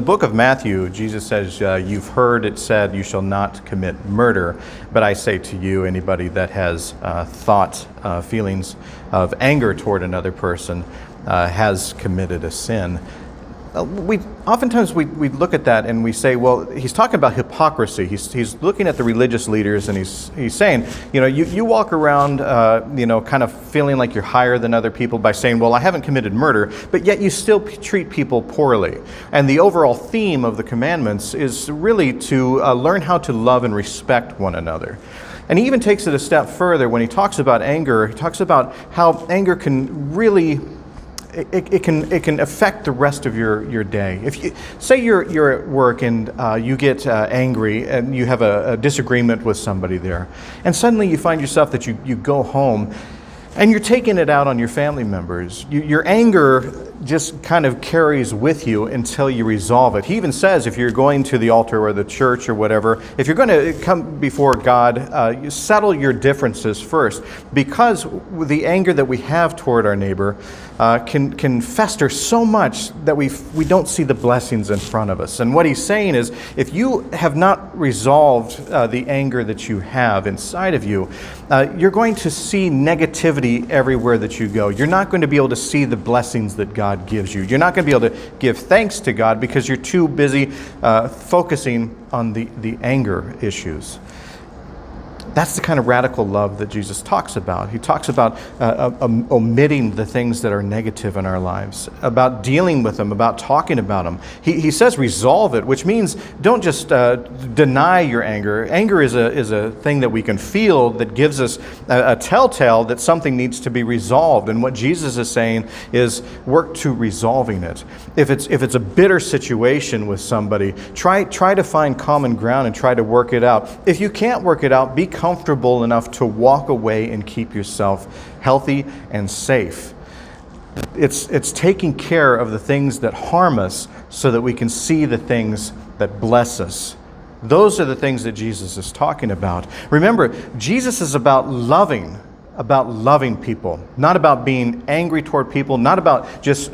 book of Matthew, Jesus says, you've heard it said, you shall not commit murder. But I say to you, anybody that has feelings of anger toward another person has committed a sin. Oftentimes we look at that and we say, well, he's talking about hypocrisy. He's looking at the religious leaders and he's saying, you walk around, kind of feeling like you're higher than other people by saying, well, I haven't committed murder, but yet you still treat people poorly. And the overall theme of the commandments is really to learn how to love and respect one another. And he even takes it a step further when he talks about anger. He talks about how anger can really It can affect the rest of your day. If you say you're at work and you get angry and you have a disagreement with somebody there, and suddenly you find yourself that you go home and you're taking it out on your family members. Your anger just kind of carries with you until you resolve it. He even says if you're going to the altar or the church or whatever, if you're going to come before God, you settle your differences first, because the anger that we have toward our neighbor can fester so much that we don't see the blessings in front of us. And what he's saying is, if you have not resolved the anger that you have inside of you, you're going to see negativity everywhere that you go. You're not going to be able to see the blessings that God gives you. You're not going to be able to give thanks to God because you're too busy focusing on the anger issues. That's the kind of radical love that Jesus talks about. He talks about omitting the things that are negative in our lives, about dealing with them, about talking about them. He says resolve it, which means don't just deny your anger. Anger is a thing that we can feel that gives us a telltale that something needs to be resolved. And what Jesus is saying is work to resolving it. If it's a bitter situation with somebody, try to find common ground and try to work it out. If you can't work it out, be comfortable enough to walk away and keep yourself healthy and safe. It's taking care of the things that harm us so that we can see the things that bless us. Those are the things that Jesus is talking about. Remember, Jesus is about loving people, not about being angry toward people, not about just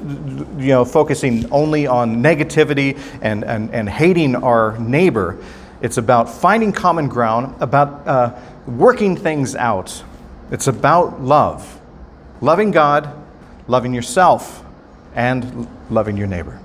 focusing only on negativity and hating our neighbor. It's about finding common ground, about working things out. It's about love. Loving God, loving yourself, and loving your neighbor.